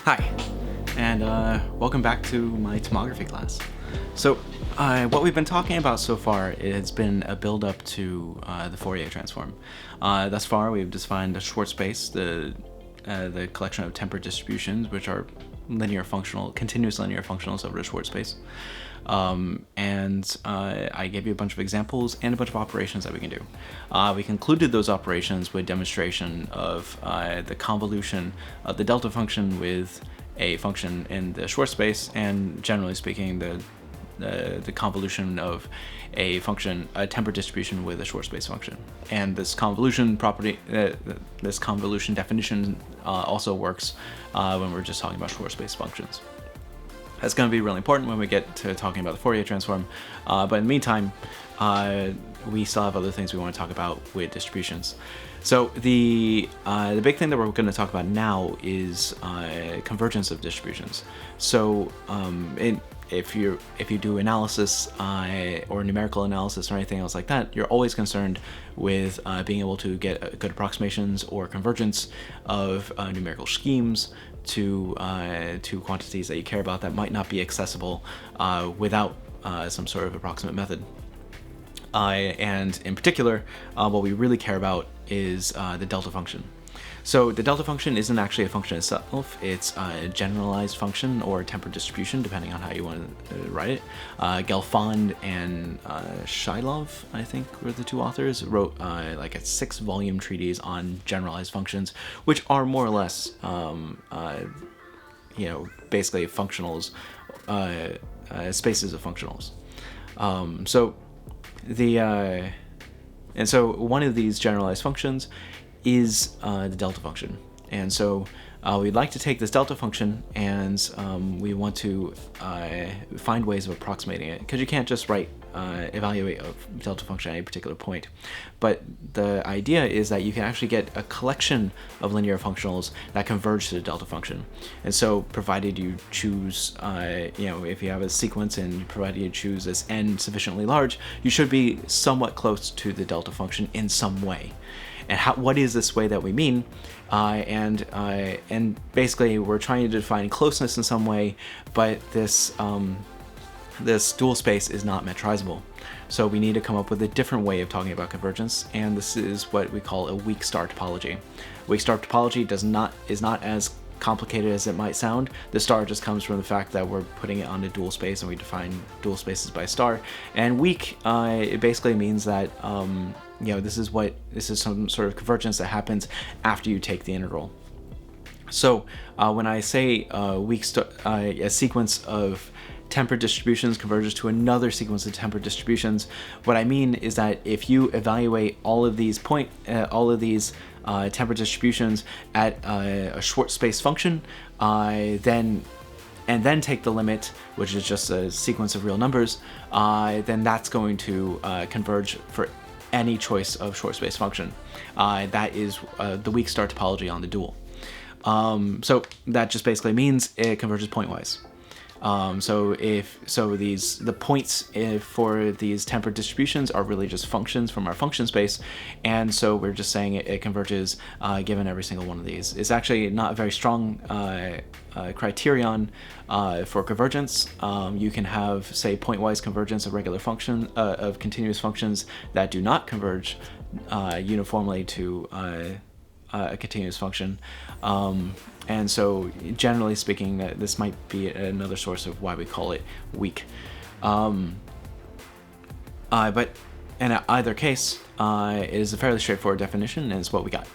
Hi, and welcome back to my tomography class. So, what we've been talking about so far has been a build-up to the Fourier transform. Thus far, we've defined a Schwartz space, the collection of tempered distributions, which are continuous linear functionals over the Schwartz space. I gave you a bunch of examples and a bunch of operations that we can do. We concluded those operations with demonstration of the convolution of the delta function with a function in the Schwartz space, and generally speaking, the convolution of a function, a tempered distribution with a Schwartz space function. And this convolution property, this convolution definition also works when we're just talking about Schwartz space functions. That's going to be really important when we get to talking about the Fourier transform. But in the meantime, we still have other things we want to talk about with distributions. So the big thing that we're going to talk about now is convergence of distributions. So if you do analysis or numerical analysis or anything else like that, you're always concerned with being able to get good approximations or convergence of numerical schemes to quantities that you care about that might not be accessible without some sort of approximate method. And in particular, what we really care about is the delta function. So the delta function isn't actually a function itself, it's a generalized function or tempered distribution, depending on how you want to write it. Gelfand and Shilov, I think, were the two authors, wrote like a 6-volume treatise on generalized functions, which are more or less, basically functionals, spaces of functionals. So one of these generalized functions is the delta function. And so we'd like to take this delta function and we want to find ways of approximating it, because you can't just evaluate a delta function at any particular point. But the idea is that you can actually get a collection of linear functionals that converge to the delta function. And so provided you choose, if you have a sequence and provided you choose this n sufficiently large, you should be somewhat close to the delta function in some way. And what is this way that we mean? And basically, we're trying to define closeness in some way, but this dual space is not metrizable. So we need to come up with a different way of talking about convergence, and this is what we call a weak star topology. Weak star topology is not as complicated as it might sound. The star just comes from the fact that we're putting it on a dual space, and we define dual spaces by star. And weak, it basically means that this is some sort of convergence that happens after you take the integral. So when I say a sequence of tempered distributions converges to another sequence of tempered distributions, what I mean is that if you evaluate all of these tempered distributions at a Schwartz space function, then take the limit, which is just a sequence of real numbers, then that's going to converge for any choice of Schwartz space function. That is the weak star topology on the dual. So that just basically means it converges pointwise. The points for these tempered distributions are really just functions from our function space, and so we're just saying it converges given every single one of these. It's actually not a very strong criterion for convergence. You can have, say, pointwise convergence of regular function of continuous functions that do not converge uniformly to a continuous function. And so, generally speaking, this might be another source of why we call it weak. But in either case, it is a fairly straightforward definition, and it's what we got.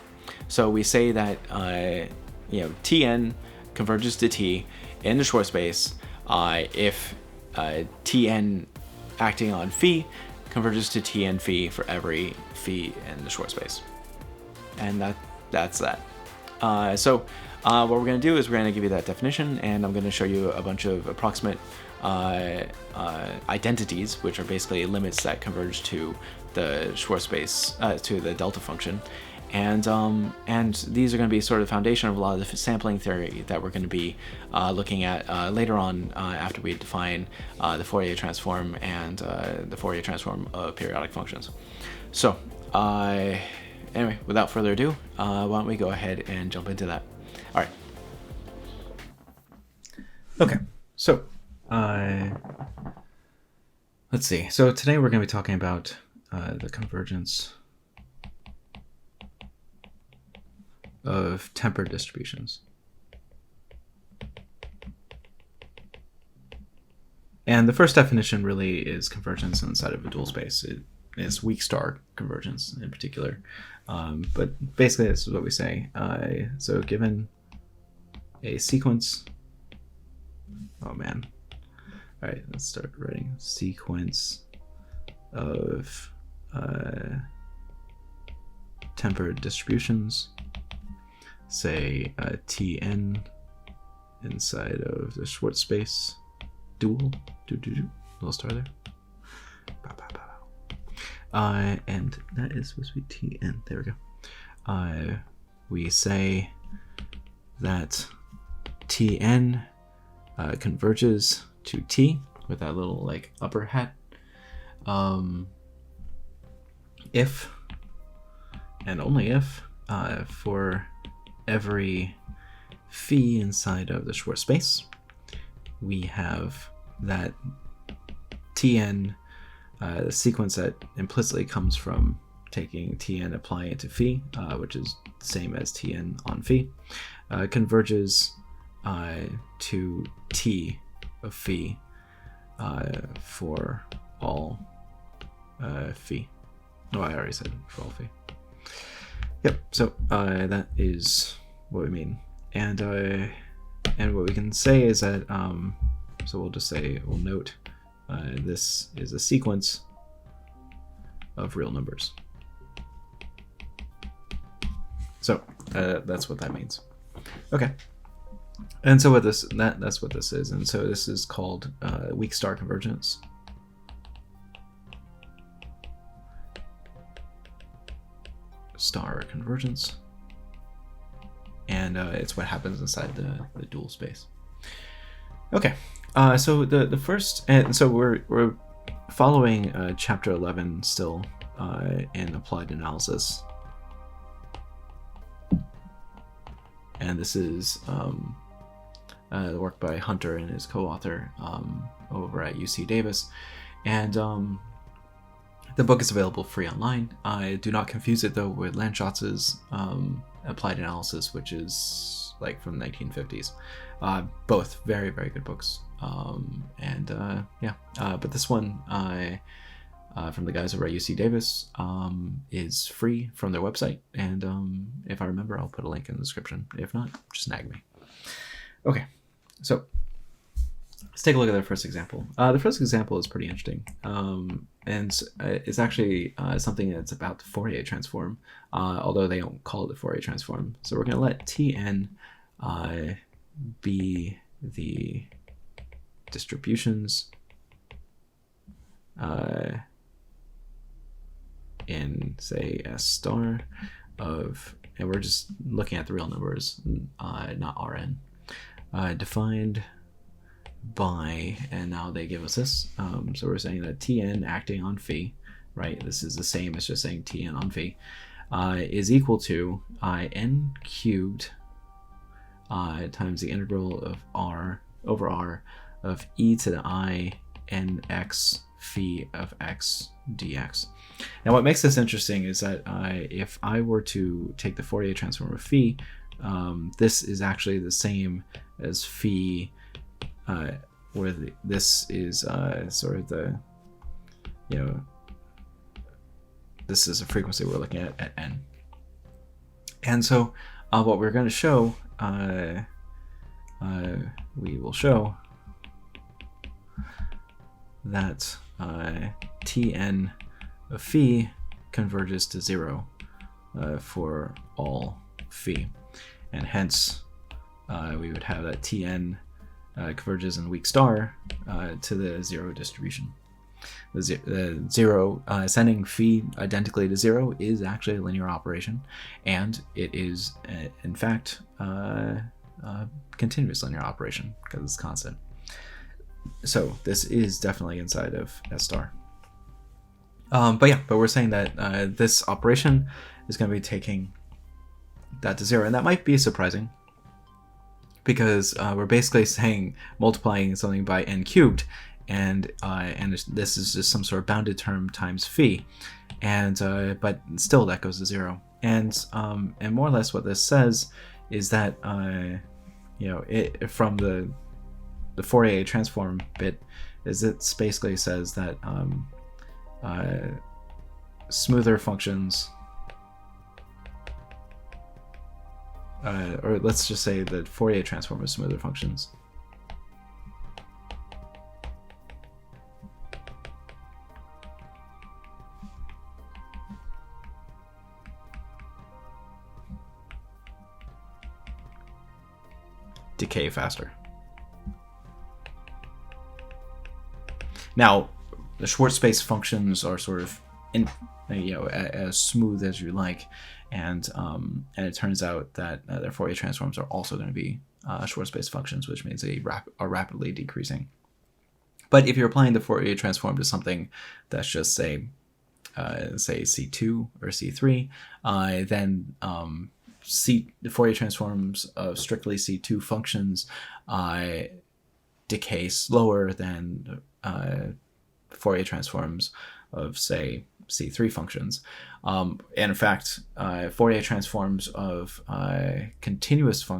So we say that Tn converges to T in the Schwartz space if Tn acting on phi converges to Tn phi for every phi in the Schwartz space. And that's that. So what we're going to do is we're going to give you that definition, and I'm going to show you a bunch of approximate identities, which are basically limits that converge to the Schwartz space, to the delta function. And these are going to be sort of the foundation of a lot of the sampling theory that we're going to be looking at later on after we define the Fourier transform and the Fourier transform of periodic functions. So anyway, without further ado, why don't we go ahead and jump into that. All right. Okay, so let's see. So today we're going to be talking about the convergence of tempered distributions. And the first definition really is convergence inside of a dual space. It is weak star convergence in particular. But basically this is what we say. So given a sequence, oh man. All right, let's start writing sequence of tempered distributions, say Tn inside of the Schwartz space dual, little star there. And that is supposed to be Tn. There we go. We say that Tn converges to T with that little like upper hat. If and only if for every phi inside of the Schwartz space, we have that Tn, the sequence that implicitly comes from taking Tn, applying it to phi, which is the same as Tn on phi, converges to T of phi for all phi. Oh, I already said for all phi. Yep. So that is what we mean, and what we can say is that so we'll note this is a sequence of real numbers. So that's what that means. Okay. And so that's what this is, and so this is called weak star convergence. Star convergence, and it's what happens inside the dual space. Okay, so the first, and so we're following chapter 11 still in applied analysis, and this is the work by Hunter and his co-author over at UC Davis, and the book is available free online. Do not confuse it though with Landschatz's applied analysis, which is like from the 1950s. Both very, very good books. But this one from the guys over at UC Davis is free from their website. And if I remember, I'll put a link in the description. If not, just nag me. Okay, so let's take a look at the first example. The first example is pretty interesting. And it's actually something that's about the Fourier transform, although they don't call it the Fourier transform. So we're going to let Tn be the distributions in, say, S star of, and we're just looking at the real numbers, not Rn, defined by, and now they give us this, so we're saying that Tn acting on phi, right, this is the same as just saying Tn on phi, is equal to n cubed times the integral of r over r of e to the I nx phi of x dx. Now what makes this interesting is that if I were to take the Fourier transform of phi, this is actually the same as phi, where this is sort of the, this is a frequency we're looking at n. And so what we're going to show, we will show that Tn of phi converges to 0 for all phi, and hence we would have that Tn converges in weak star to the 0 distribution. The 0 sending phi identically to 0 is actually a linear operation, and it is in fact a continuous linear operation because it's constant. So this is definitely inside of S star. But we're saying that this operation is going to be taking that to 0, and that might be surprising because we're basically saying multiplying something by n cubed, and this is just some sort of bounded term times phi, and but still that goes to 0. And more or less what this says is that it from the Fourier transform bit is it basically says that smoother functions, or let's just say the Fourier transform of smoother functions decay faster. Now, the Schwartz space functions are sort of as smooth as you like, and it turns out that their Fourier transforms are also going to be Schwartz space functions, which means they are rapidly decreasing. But if you're applying the Fourier transform to something that's just say C2 or C3, then the Fourier transforms of strictly C2 functions decay slower than Fourier transforms of, say, C3 functions. And in fact, Fourier transforms of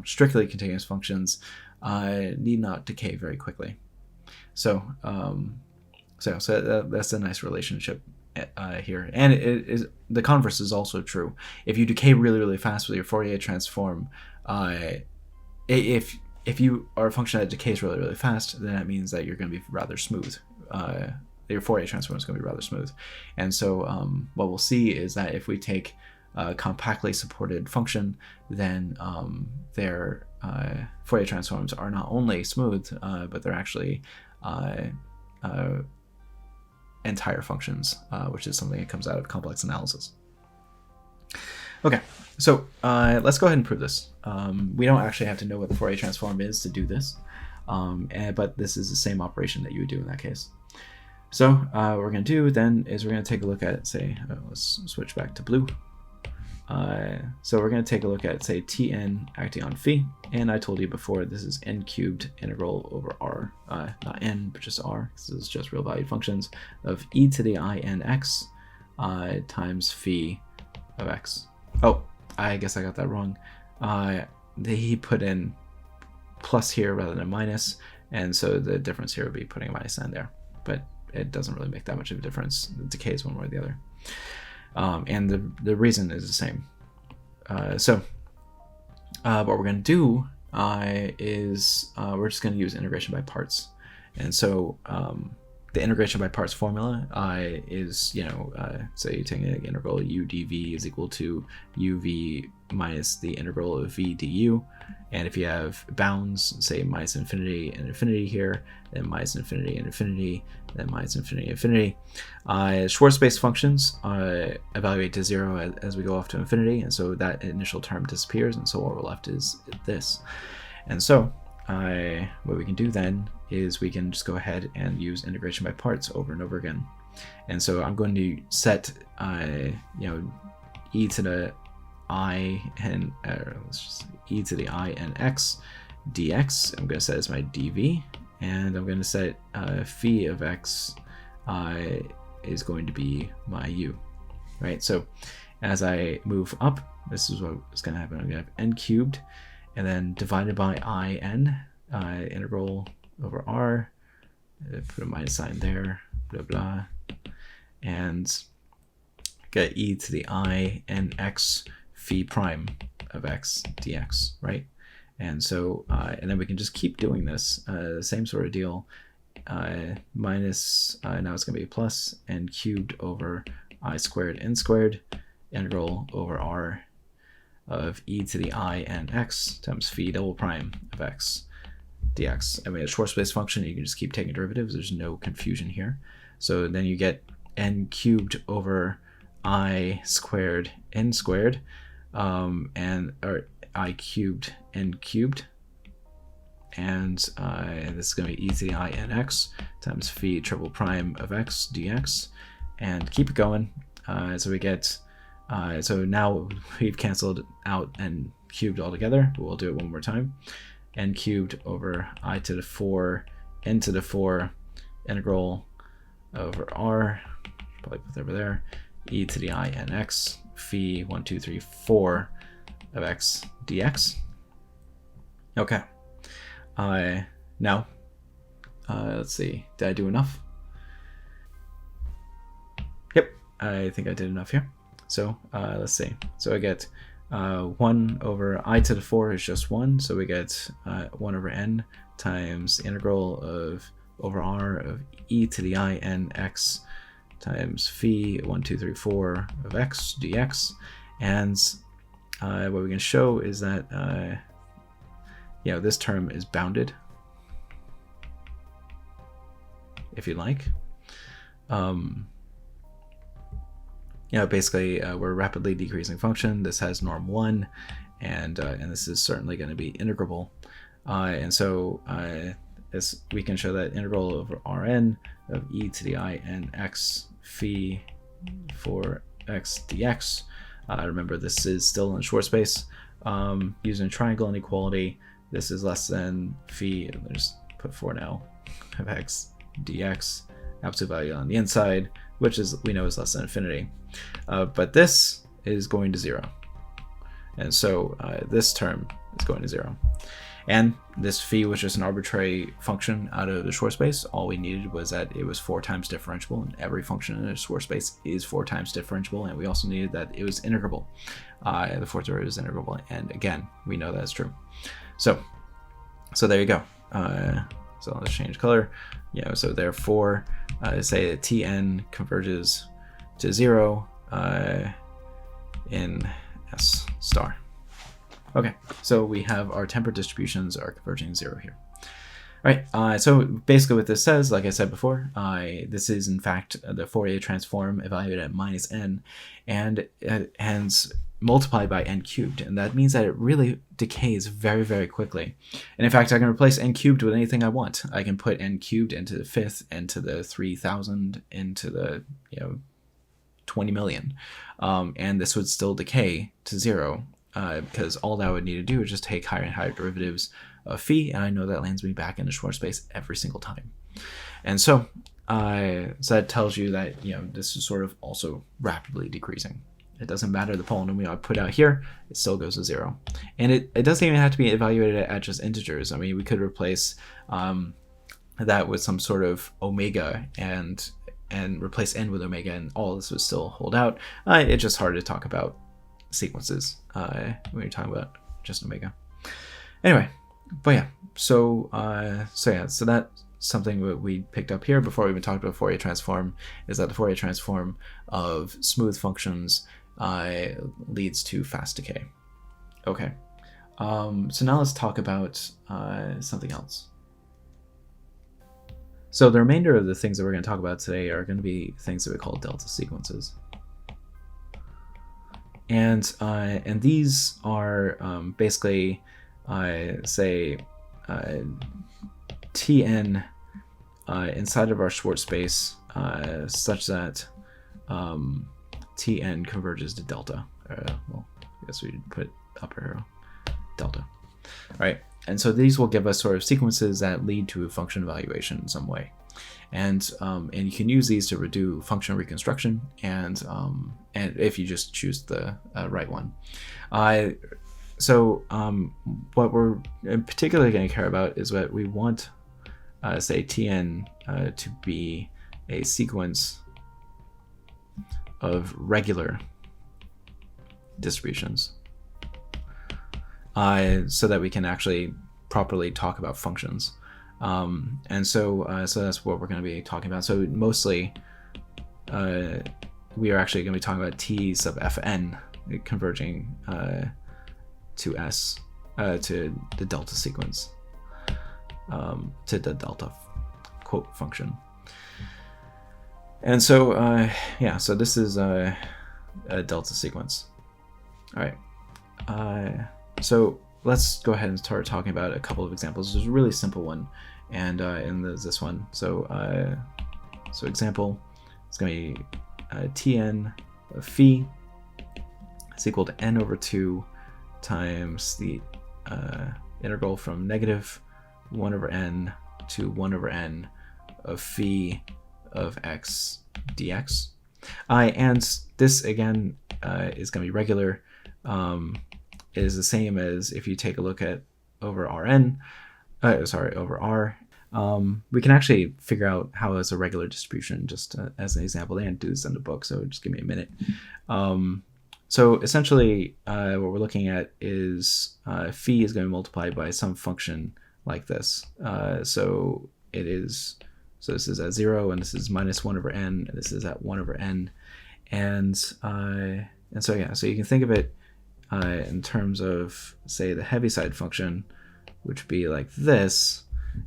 strictly continuous functions need not decay very quickly. So that's a nice relationship here. And the converse is also true. If you decay really, really fast with your Fourier transform, if you are a function that decays really, really fast, then that means that you're going to be rather smooth. Your Fourier transform is going to be rather smooth. And so what we'll see is that if we take a compactly supported function, then their Fourier transforms are not only smooth, but they're actually entire functions, which is something that comes out of complex analysis. Okay, so let's go ahead and prove this. We don't actually have to know what the Fourier transform is to do this, but this is the same operation that you would do in that case. So what we're going to do then is we're going to take a look at, say, let's switch back to blue. So we're going to take a look at, say, Tn acting on phi, and I told you before this is n cubed integral over r, not n, but just r, because this is just real valued functions, of e to the I n x times phi of x. Oh, I guess I got that wrong. He put in plus here rather than minus, and so the difference here would be putting a minus sign there. But it doesn't really make that much of a difference. It decays one way or the other. And the reason is the same. So what we're going to do is we're just going to use integration by parts. And so the integration by parts formula is, say taking an integral u dv is equal to uv minus the integral of v du. And if you have bounds, say minus infinity and infinity here, then minus infinity and infinity, then minus infinity and infinity. Schwartz space functions evaluate to 0 as we go off to infinity, and so that initial term disappears, and so what we're left is this. And so what we can do then is we can just go ahead and use integration by parts over and over again. And so I'm going to set e to the I and e to the I and x dx. I'm going to set as my dv, and I'm going to set phi of x is going to be my u, right? So as I move up, this is what's going to happen. I'm going to have n cubed, and then divided by I n, integral over r, put a minus sign there, blah blah, and get e to the I n x phi prime of x dx, right? And so and then we can just keep doing this, same sort of deal, minus, now it's going to be plus n cubed over I squared n squared, integral over r of e to the I n x times phi double prime of x dx. I mean, a Schwartz space function, you can just keep taking derivatives. There's no confusion here. So then you get n cubed over I squared n squared, or I cubed n cubed, and this is going to be e to the I n x times phi triple prime of x dx, and keep it going. So we get, so now we've canceled out n cubed altogether, but we'll do it one more time. n cubed over I to the 4 n to the 4 integral over r, probably put that over there, e to the I n x phi 1, 2, 3, 4 of x dx. Okay. Now, let's see, did I do enough? Yep, I think I did enough here. So let's see. So I get 1 over I to the 4 is just 1, so we get 1 over n times the integral of over r of e to the I n x times phi 1, 2, 3, 4 of x dx. And what we can show is that this term is bounded, if you like. Basically, we're a rapidly decreasing function. This has norm 1, and this is certainly going to be integrable. And so we can show that integral over Rn of e to the I n x phi for x dx. Remember, this is still in short space. Using triangle inequality, this is less than phi, let's put 4 now, of x dx, absolute value on the inside, which is, we know, is less than infinity. But this is going to 0. And so this term is going to 0. And this phi was just an arbitrary function out of the short space. All we needed was that it was 4 times differentiable, and every function in a short space is 4 times differentiable. And we also needed that it was integrable. The fourth order is integrable. And again, we know that's true. So there you go. So let's change color. So therefore, say that Tn converges to 0 in S star. Okay, so we have our tempered distributions are converging 0 here. All right, so basically what this says, like I said before, this is in fact the Fourier transform evaluated at minus n, and hence multiplied by n cubed, and that means that it really decays very, very quickly. And in fact, I can replace n cubed with anything I want. I can put n cubed into the 5th, into the 3000, into the 20 million, and this would still decay to 0. Because all that I would need to do is just take higher and higher derivatives of phi, and I know that lands me back into short space every single time. And so that tells you that this is sort of also rapidly decreasing. It doesn't matter the polynomial I put out here, it still goes to 0. And it doesn't even have to be evaluated at just integers. I mean, we could replace that with some sort of omega and replace n with omega, and all this would still hold out. It's just hard to talk about sequences when you're talking about just omega. Anyway, but yeah, so that's something that we picked up here before we even talked about Fourier transform, is that the Fourier transform of smooth functions leads to fast decay. Okay, so now let's talk about something else. So the remainder of the things that we're going to talk about today are going to be things that we call delta sequences. And these are basically, say, Tn inside of our Schwartz space such that Tn converges to delta. Well, I guess we'd put upper arrow delta. All right, and so these will give us sort of sequences that lead to a function evaluation in some way. And you can use these to do function reconstruction, and if you just choose the right one. What we're particularly going to care about is what we want, say Tn to be a sequence of regular distributions, so that we can actually properly talk about functions. So that's what we're going to be talking about. So mostly, we are actually going to be talking about T sub Fn converging to S, to the delta sequence, to the delta quote function. And so, so this is a delta sequence. All right. So let's go ahead and start talking about a couple of examples. There's a really simple one, and there's this one. So example, it's going to be Tn of phi is equal to n over 2 times the integral from negative 1 over n to 1 over n of phi of x dx. And this again is going to be regular. It is the same as if you take a look at over Rn, over R. We can actually figure out how it's a regular distribution just as an example. They didn't do this in the book, so just give me a minute. So essentially, what we're looking at is phi is going to be multiplied by some function like this. So this is at 0, and this is minus 1 over n, and this is at 1 over n. And so yeah, so you can think of it in terms of, say, the Heaviside function, which would be like this,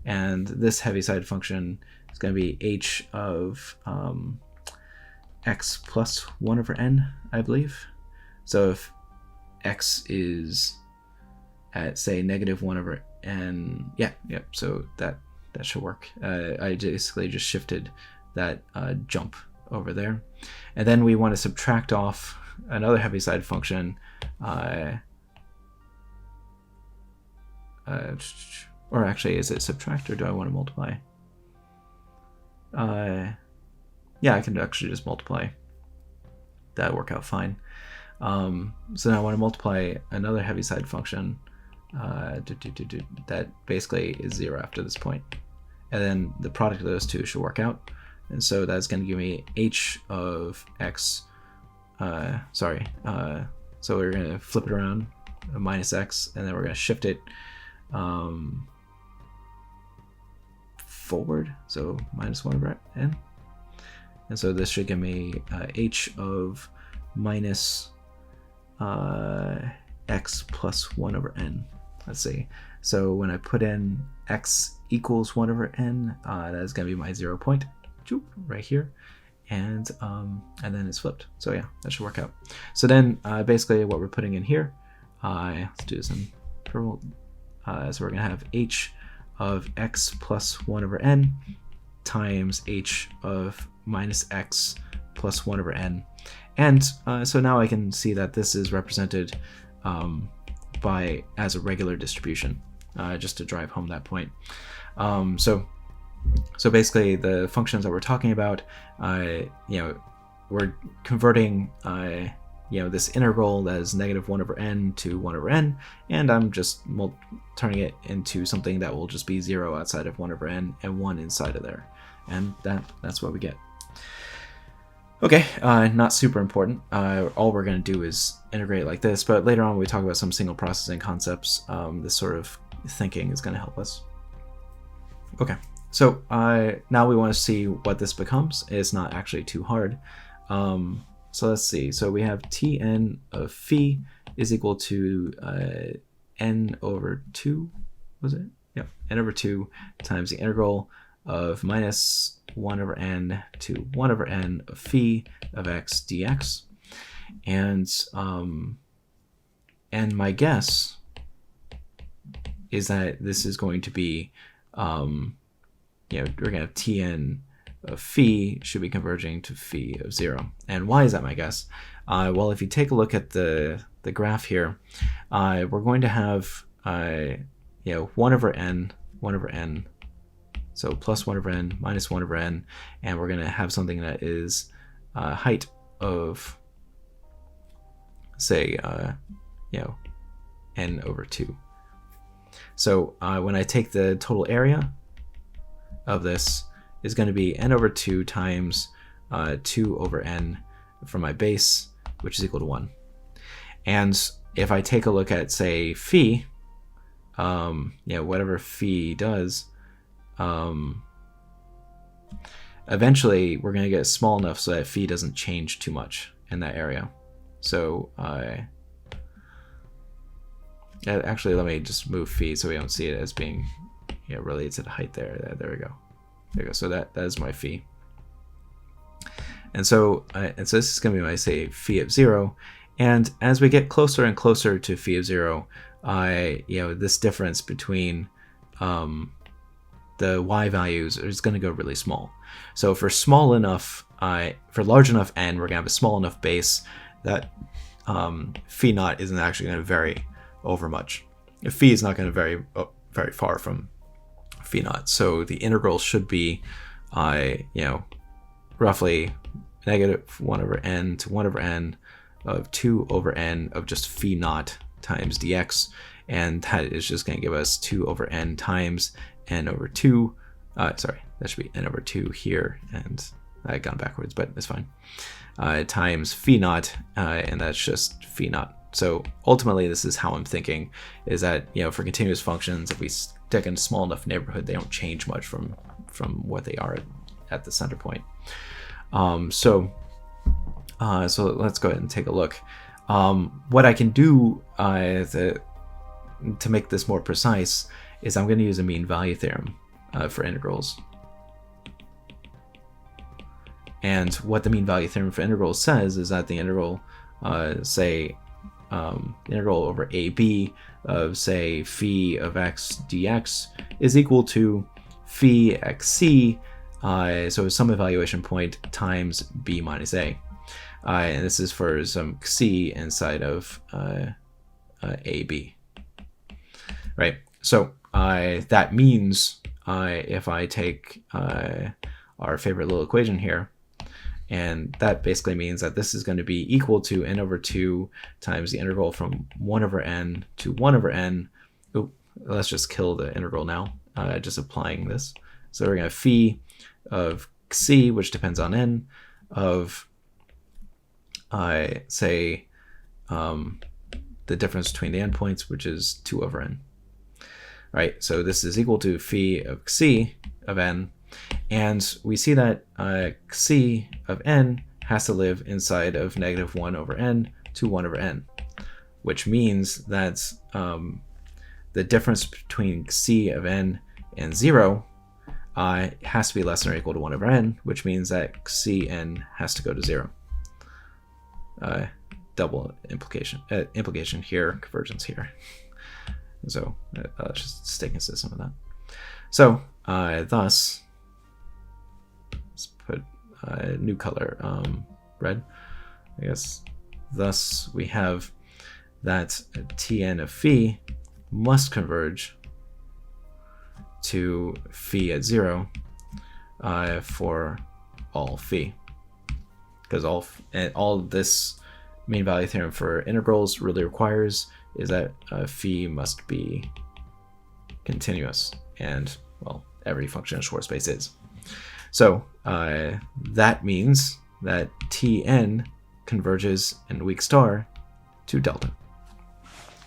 and this Heaviside function is going to be h of x plus 1 over n, I believe. So if x is at, say, negative 1 over n, so that should work. I basically just shifted that jump over there. And then we want to subtract off another Heaviside function, or actually, is it subtract or do I want to multiply? Yeah, I can actually just multiply. That'll work out fine. So now I want to multiply another Heaviside function that basically is 0 after this point. And then the product of those two should work out. And so that's going to give me h of x, so we're going to flip it around, minus x, and then we're going to shift it forward, so minus 1 over n. And so this should give me h of minus x plus 1 over n. Let's see. So when I put in x equals 1 over n, that is going to be my 0 point, right here, and then it's flipped. So yeah, that should work out. So then basically what we're putting in here, let's do this in purple. So we're going to have h of x plus 1 over n times h of minus x plus 1 over n. And so now I can see that this is represented as a regular distribution, just to drive home that point. So basically the functions that we're talking about, we're converting this integral that is negative 1 over n to 1 over n, and I'm just turning it into something that will just be 0 outside of 1 over n and 1 inside of there. And that's what we get. Okay, not super important. All we're going to do is integrate like this, but later on when we talk about some single processing concepts, this sort of thinking is going to help us. Okay, so now we want to see what this becomes. It's not actually too hard. So let's see. So we have Tn of phi is equal to n over 2, was it? Yeah, n over 2 times the integral of minus 1 over n to 1 over n of phi of x dx. And my guess is that this is going to be, we're going to have Tn of phi should be converging to phi of 0. And why is that my guess? Well, if you take a look at the graph here, we're going to have 1 over n, so plus 1 over n, minus 1 over n, and we're going to have something that is height of, say, n over 2. So when I take the total area of this, is going to be n over 2 times 2 over n from my base, which is equal to 1. And if I take a look at, say, phi, whatever phi does, eventually we're going to get small enough so that phi doesn't change too much in that area. So actually, let me just move phi so we don't see it as being related to the height there. There we go. There we go. So that is my phi. And so this is going to be my, say, phi of 0. And as we get closer and closer to phi of 0, this difference between the y values is going to go really small. So for large enough n, we're going to have a small enough base that phi naught isn't actually going to vary over much. phi is not going to vary very far from phi naught. So the integral should be, roughly negative 1 over n to 1 over n of 2 over n of just phi naught times dx, and that is just going to give us 2 over n times n over 2. Sorry, that should be n over 2 here, and I got backwards, but it's fine. Times phi naught, and that's just phi naught. So ultimately, this is how I'm thinking, is that, for continuous functions, if we stick in a small enough neighborhood, they don't change much from what they are at the center point. So let's go ahead and take a look. What I can do to make this more precise is I'm going to use a mean value theorem for integrals. And what the mean value theorem for integrals says is that the integral, integral over ab of, say, phi of x dx is equal to phi xc, so some evaluation point, times b minus a. And this is for some c inside of ab. Right? So that means if I take our favorite little equation here, and that basically means that this is going to be equal to n over 2 times the integral from 1 over n to 1 over n. Oop, let's just kill the integral now, just applying this. So we're going to have phi of c, which depends on n, of, the difference between the endpoints, which is 2 over n. Right, so this is equal to phi of c of n, and we see that c of n has to live inside of negative 1 over n to 1 over n, which means that the difference between c of n and 0 has to be less than or equal to 1 over n, which means that cn has to go to 0. Double implication here, convergence here. So let's just stay consistent with that. So thus, let's put a new color, red, I guess. Thus, we have that Tn of phi must converge to phi at 0 for all phi, because all this mean value theorem for integrals really requires is that phi must be continuous, and, well, every function in short space is. So that means that Tn converges in weak star to delta,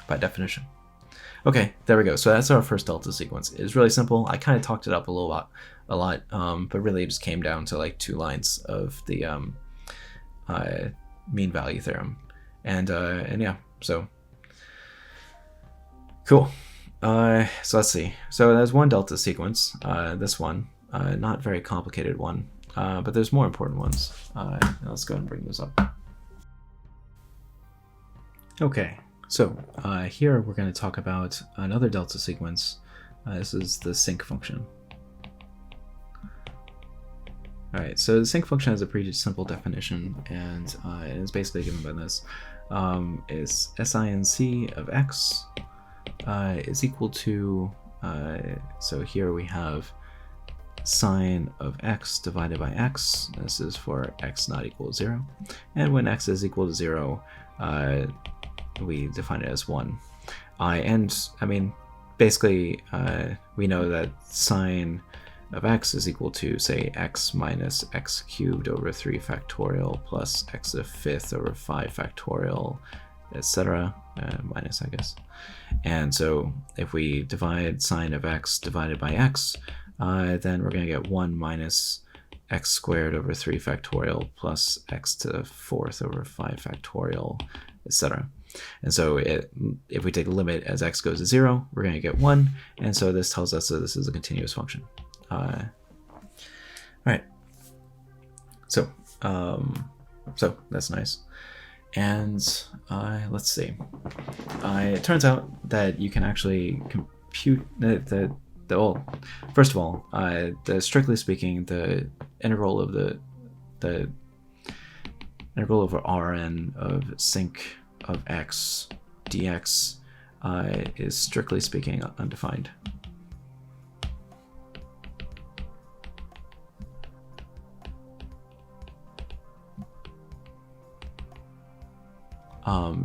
by definition. Okay, there we go. So that's our first delta sequence. It's really simple. I kind of talked it up a lot, but really it just came down to like 2 lines of the mean value theorem, and yeah, so cool. So let's see. So there's one delta sequence. This one, not very complicated one, but there's more important ones. Let's go ahead and bring those up. Okay, so here we're going to talk about another delta sequence. This is the sinc function. All right, so the sinc function has a pretty simple definition, and it is basically given by this. Is sinc of x is equal to, so here we have sine of x divided by x. This is for x not equal to 0. And when x is equal to 0, we define it as 1. And I mean, basically, we know that sine of x is equal to, say, x minus x cubed over 3 factorial plus x to the 5th over 5 factorial, etc. Minus, I guess. And so if we divide sine of x divided by x, then we're going to get 1 minus x squared over 3 factorial plus x to the 4th over 5 factorial, etc. And so if we take the limit as x goes to 0, we're going to get 1. And so this tells us that this is a continuous function. All right. So that's nice. And let's see. It turns out that you can actually compute well, first of all, strictly speaking, the integral of the integral over Rn of sinc of x dx is strictly speaking undefined.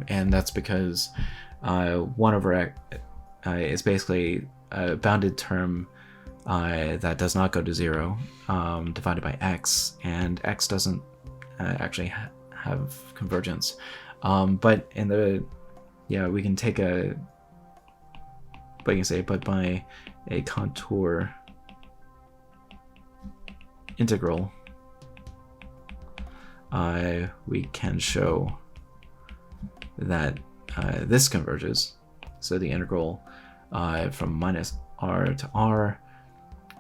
And that's because 1 over x is basically a bounded term that does not go to 0 divided by x, and x doesn't actually have convergence. But in the, we can take a, but you can say, but by a contour integral, we can show that this converges. So the integral from minus r to r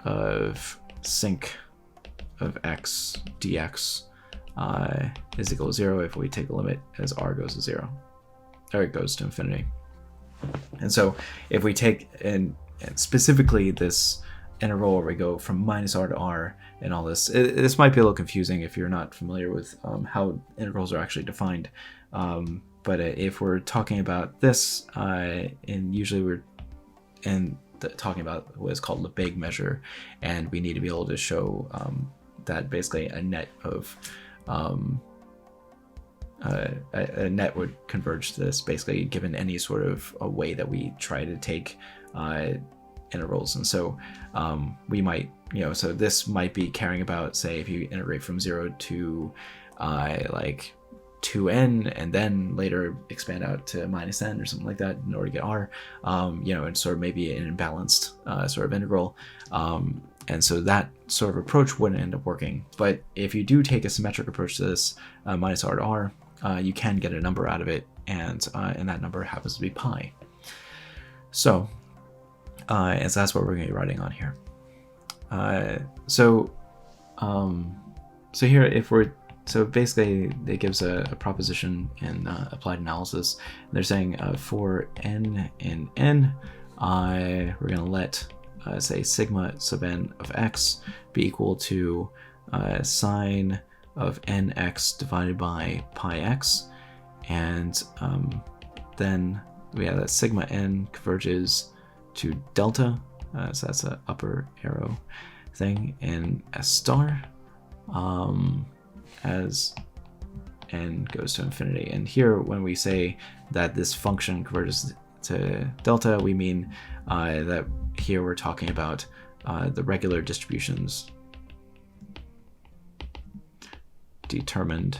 of sinc of x dx is equal to 0 if we take a limit as r goes to 0, or it goes to infinity. And so if we take, and specifically this integral where we go from minus r to r and all this, this might be a little confusing if you're not familiar with how integrals are actually defined. But if we're talking about this, and usually we're talking about what is called Lebesgue measure, and we need to be able to show that basically a net of a net would converge to this, basically given any sort of a way that we try to take integrals. And so we might, so this might be caring about, say, if you integrate from 0 to like 2n and then later expand out to minus n or something like that in order to get r, and sort of maybe an imbalanced sort of integral. And so that sort of approach wouldn't end up working. But if you do take a symmetric approach to this, minus r to r, you can get a number out of it, and that number happens to be pi. So that's what we're going to be writing on here. So here, so basically it gives a proposition in applied analysis. They're saying for n in n, we're going to let say sigma sub n of x be equal to sine of nx divided by pi x, and then we have that sigma n converges to delta, so that's an upper arrow thing, in S star as n goes to infinity. And here, when we say that this function converges to delta, we mean that here we're talking about the regular distributions determined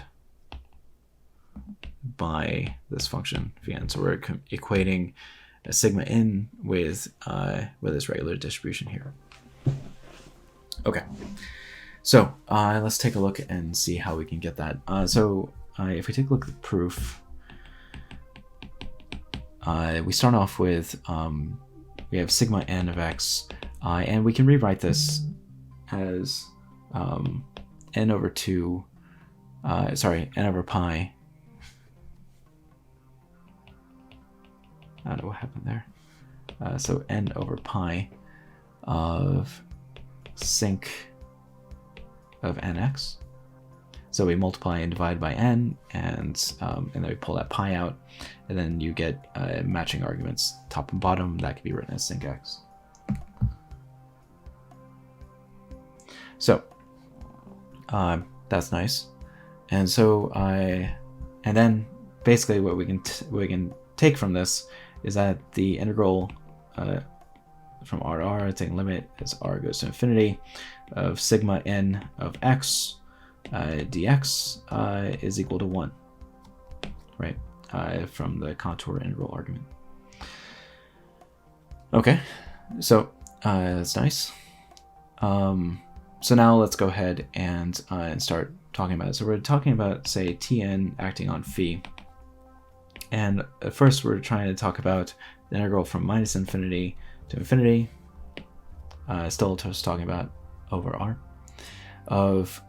by this function Vn. So we're equating a sigma n with this regular distribution here. Okay, so let's take a look and see how we can get that. So if we take a look at the proof, we start off with we have sigma n of x, and we can rewrite this as n over 2, n over pi. I don't know what happened there. So n over pi of sinc of nx. So we multiply and divide by n, and then we pull that pi out, and then you get matching arguments top and bottom. That can be written as sinc x. So that's nice. And so and then basically what we can take from this is that the integral from r to r, taking limit as r goes to infinity, of sigma n of x dx is equal to 1, right? From the contour integral argument. Okay, so that's nice. So now let's go ahead and start talking about it. So we're talking about, say, Tn acting on phi. And first we're trying to talk about the integral from minus infinity to infinity, still just talking about over r, of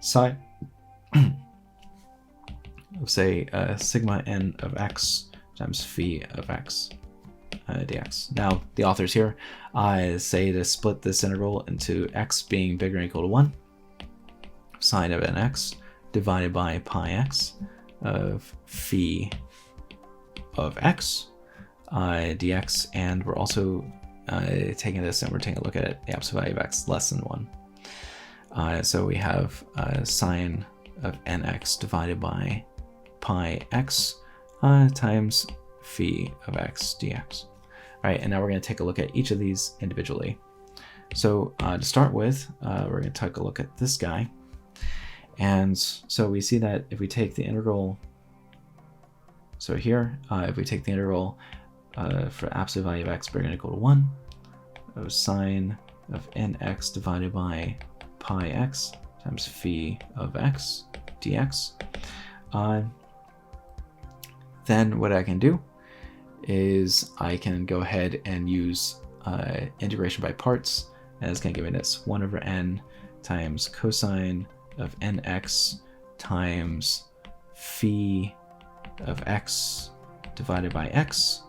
psi of, say, sigma n of x times phi of x dx. Now the authors here say to split this integral into x being bigger than or equal to 1, sine of nx divided by pi x of phi of x, dx, and we're also taking this and we're taking a look at the absolute value of x less than 1. So we have sine of nx divided by pi x times phi of x dx. All right, and now we're going to take a look at each of these individually. So to start with, we're going to take a look at this guy. And so we see that if we take the integral, so here, if we take the integral for absolute value of x greater than or equal to 1, of sine of nx divided by pi x times phi of x dx, then what I can do is I can go ahead and use integration by parts, and it's going to give me this 1 over n times cosine of nx times phi of x divided by x,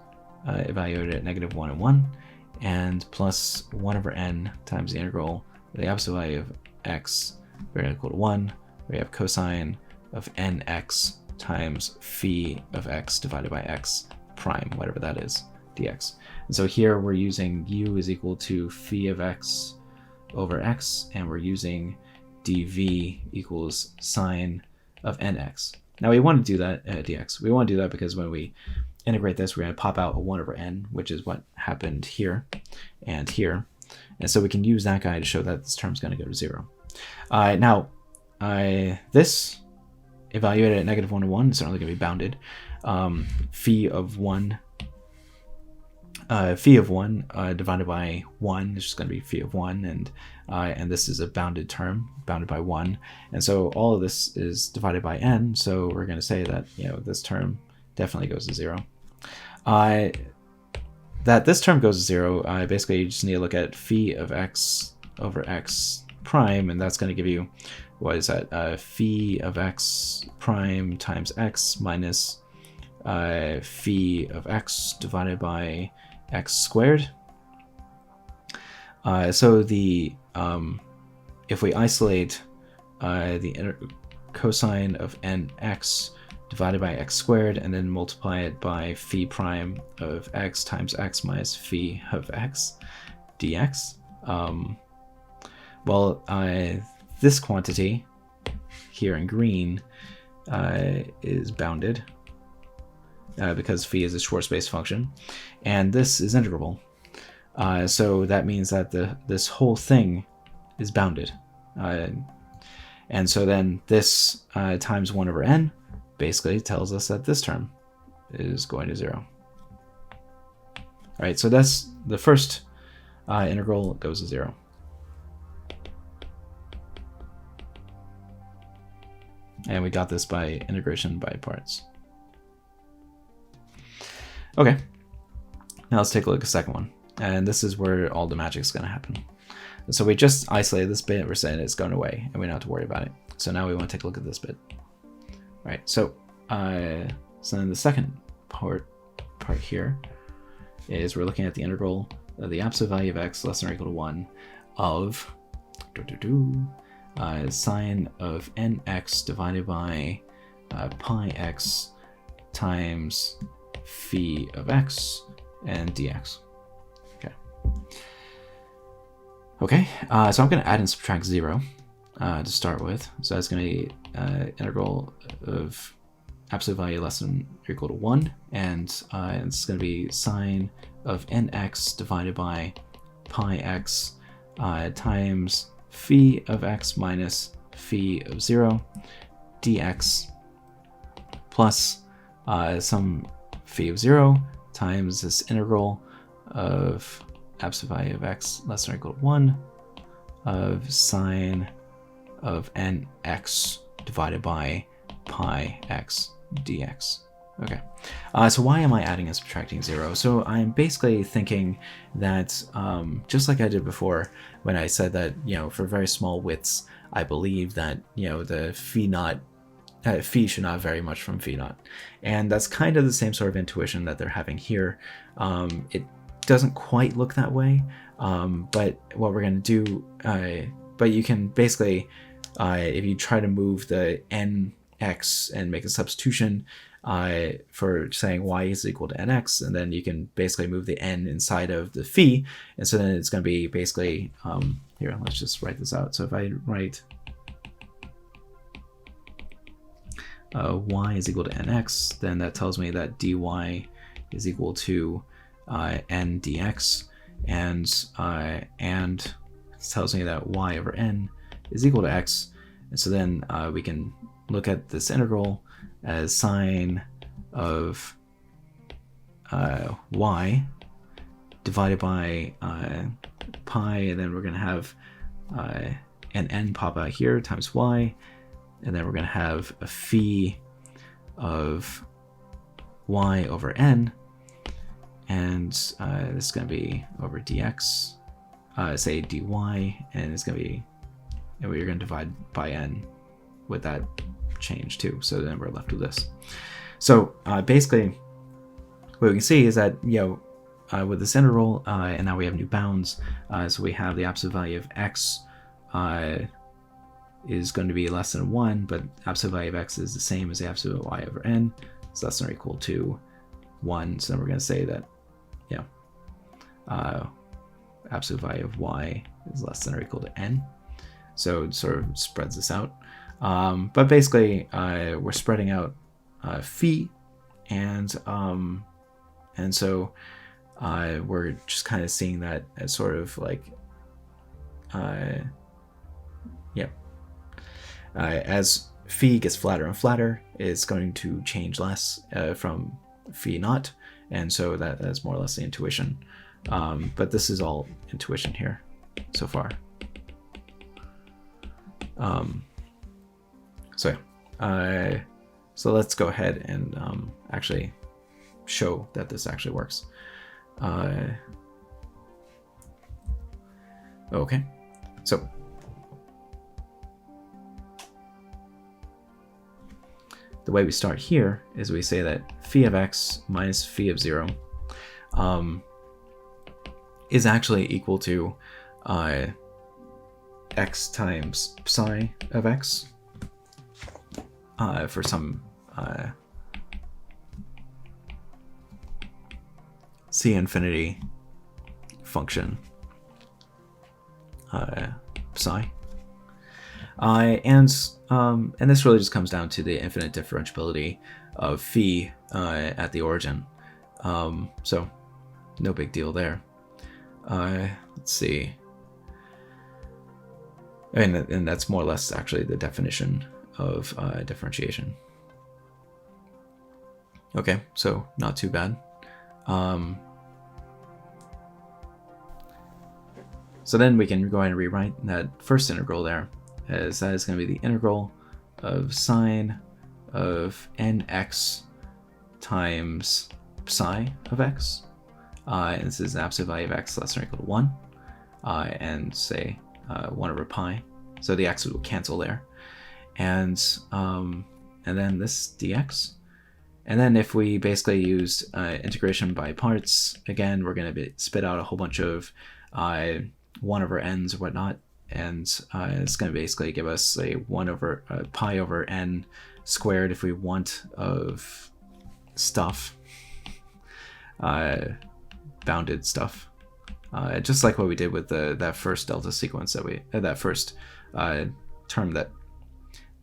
evaluated at -1 and 1, and plus 1 over n times the integral of the absolute value of x greater than or equal to 1. We have cosine of nx times phi of x divided by x prime, whatever that is, dx. And so here we're using u is equal to phi of x over x, and we're using dv equals sine of nx. Now we want to do that dx. We want to do that because when we integrate this, we're going to pop out a 1 over n, which is what happened here and here. And so we can use that guy to show that this term is going to go to 0. Now, this evaluated at -1 and 1 is certainly going to be bounded. Phi of 1 divided by 1 is just going to be phi of 1, and this is a bounded term, bounded by 1, and so all of this is divided by n. So we're going to say that this term definitely goes to 0. That this term goes to 0, basically you just need to look at phi of x over x prime, and that's going to give you, what is that, phi of x prime times x minus phi of x divided by x squared. So the if we isolate the cosine of nx divided by x squared and then multiply it by phi prime of x times x minus phi of x dx, this quantity here in green is bounded because phi is a Schwarzschild function, and this is integrable. So that means that this whole thing is bounded. And so then this times 1 over n basically tells us that this term is going to 0. All right, so that's the first integral goes to 0. And we got this by integration by parts. Okay, now let's take a look at the second one. And this is where all the magic's going to happen. So we just isolated this bit, we're saying it's going away, and we don't have to worry about it. So now we want to take a look at this bit. All right, so then the second part here is we're looking at the integral of the absolute value of x less than or equal to 1 of sine of nx divided by pi x times phi of x and dx. Okay, so I'm going to add and subtract 0 to start with. So that's going to be integral of absolute value less than or equal to 1, and it's going to be sine of nx divided by pi x times phi of x minus phi of 0 dx plus some phi of 0 times this integral of absolute value of x less than or equal to 1 of sine of nx divided by pi x dx. Okay, so why am I adding and subtracting 0? So I'm basically thinking that just like I did before when I said that, for very small widths, I believe that, the phi naught, phi should not vary much from phi naught. And that's kind of the same sort of intuition that they're having here. It doesn't quite look that way, but what we're going to do, but you can basically, if you try to move the nx and make a substitution, for saying y is equal to nx, and then you can basically move the n inside of the phi, and so then it's going to be basically, here, let's just write this out. So if I write y is equal to nx, then that tells me that dy is equal to n dx, and it tells me that y over n is equal to x, and so then we can look at this integral as sine of y divided by pi, and then we're going to have an n pop out here times y, and then we're going to have a phi of y over n, and this is going to be over dx, say dy, and it's going to be, and we're going to divide by n with that change too. So then we're left with this. So basically, what we can see is that, with this integral, and now we have new bounds, so we have the absolute value of x is going to be less than 1, but absolute value of x is the same as the absolute y over n. It's less than or equal to 1. So then we're going to say that, absolute value of y is less than or equal to n. So it sort of spreads this out. But basically, we're spreading out phi, and so we're just kind of seeing that as sort of like, as phi gets flatter and flatter, it's going to change less from phi naught, and so that's more or less the intuition. But this is all intuition here so far. So let's go ahead and actually show that this actually works. Okay, so the way we start here is we say that phi of x minus phi of 0 is actually equal to x times psi of x for some c infinity function psi. And this really just comes down to the infinite differentiability of phi at the origin. So no big deal there. Let's see. And that's more or less actually the definition of differentiation. Okay, so not too bad. So then we can go ahead and rewrite that first integral there, as that is going to be the integral of sine of nx times psi of x. And this is the absolute value of x less than or equal to 1, and say 1 over pi. So the x will cancel there. And then this dx. And then if we basically use integration by parts, again, we're going to spit out a whole bunch of 1 over n's or whatnot. And it's going to basically give us a 1 over pi over n squared if we want of stuff, bounded stuff, just like what we did with that first delta sequence that we that first term, that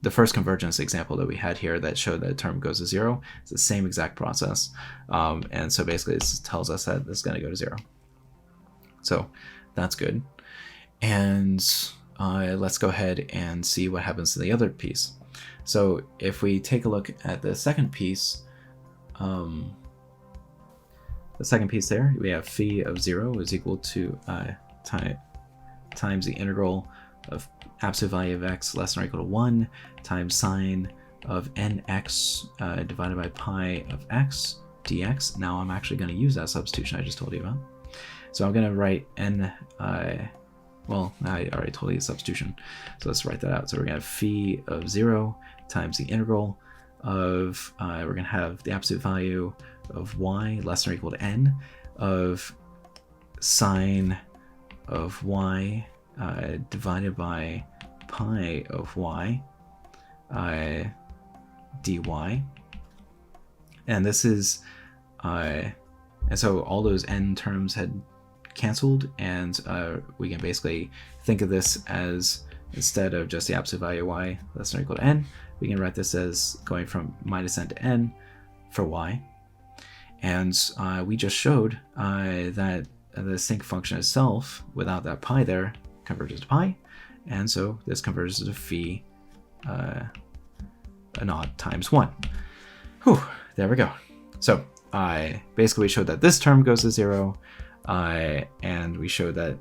the first convergence example that we had here that showed that a term goes to 0. It's the same exact process, and so basically this tells us that it's going to go to 0. So that's good. And let's go ahead and see what happens to the other piece. So if we take a look at the second piece, there, we have phi of 0 is equal to times the integral of absolute value of x less than or equal to 1 times sine of nx divided by pi of x dx. Now I'm actually going to use that substitution I just told you about. So I'm going to write n, well, I already told you the substitution, so let's write that out. So we're going to have phi of 0 times the integral of, we're going to have the absolute value of y less than or equal to n of sine of y divided by pi of y dy. And this is, and so all those n terms had canceled, and we can basically think of this as, instead of just the absolute value of y less than or equal to n, we can write this as going from minus n to n for y. And we just showed that the sinc function itself, without that pi there, converges to pi. And so this converges to phi naught times 1. Whew, there we go. So basically we showed that this term goes to 0, and we showed that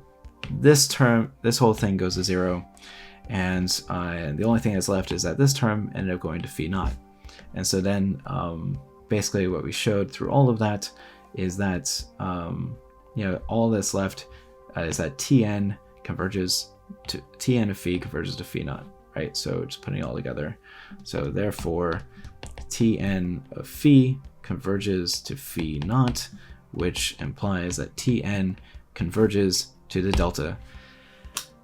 this whole thing goes to 0, and the only thing that's left is that this term ended up going to phi naught. And so then basically what we showed through all of that is that all that's left is that Tn converges to Tn of phi converges to phi naught, right? So just putting it all together. So therefore Tn of phi converges to phi naught, which implies that Tn converges to the delta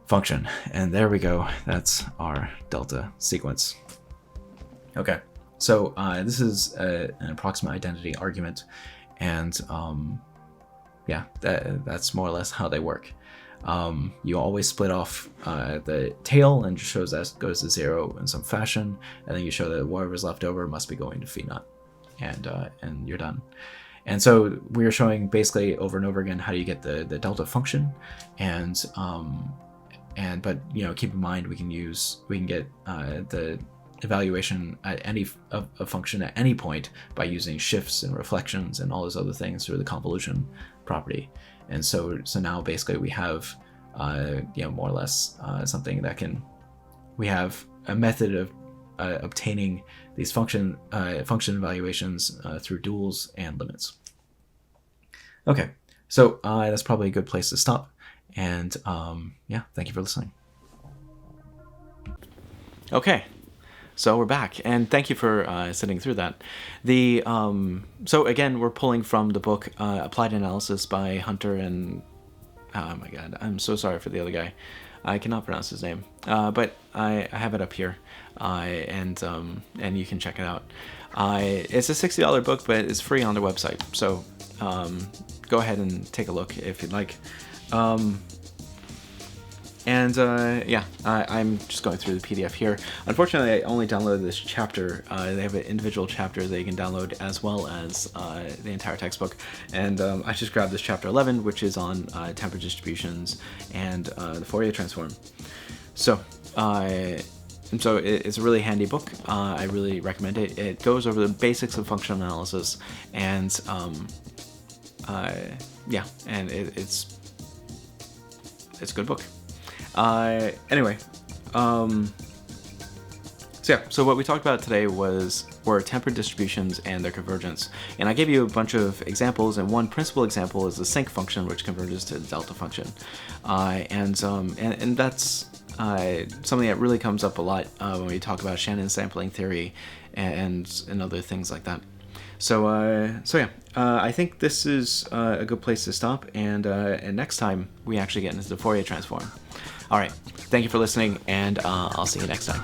function. And there we go. That's our delta sequence. Okay, so this is an approximate identity argument, and yeah, that's more or less how they work. You always split off the tail and just shows that goes to 0 in some fashion, and then you show that whatever's left over must be going to phi naught, and you're done. And so we're showing basically over and over again how you get the delta function, but keep in mind we can get the evaluation at any a function at any point by using shifts and reflections and all those other things through the convolution property. And so now basically we have more or less something that we have a method of obtaining these function evaluations through duals and limits. Okay, so that's probably a good place to stop. And yeah, thank you for listening. Okay, so we're back, and thank you for sitting through that. So again, we're pulling from the book Applied Analysis by Hunter and oh my god, I'm so sorry for the other guy. I cannot pronounce his name, but I have it up here, and you can check it out. It's a $60 book, but it's free on their website, so go ahead and take a look if you'd like. Yeah, I'm just going through the PDF here. Unfortunately, I only downloaded this chapter. They have an individual chapter that you can download as well as the entire textbook. And I just grabbed this chapter 11, which is on tempered distributions and the Fourier transform. So it's a really handy book. I really recommend it. It goes over the basics of functional analysis, and yeah, and it's a good book. Anyway, so what we talked about today were tempered distributions and their convergence. And I gave you a bunch of examples, and one principal example is the sinc function, which converges to the delta function. And that's something that really comes up a lot when we talk about Shannon sampling theory and other things like that. So yeah, I think this is a good place to stop, and next time we actually get into the Fourier transform. All right, thank you for listening, and I'll see you next time.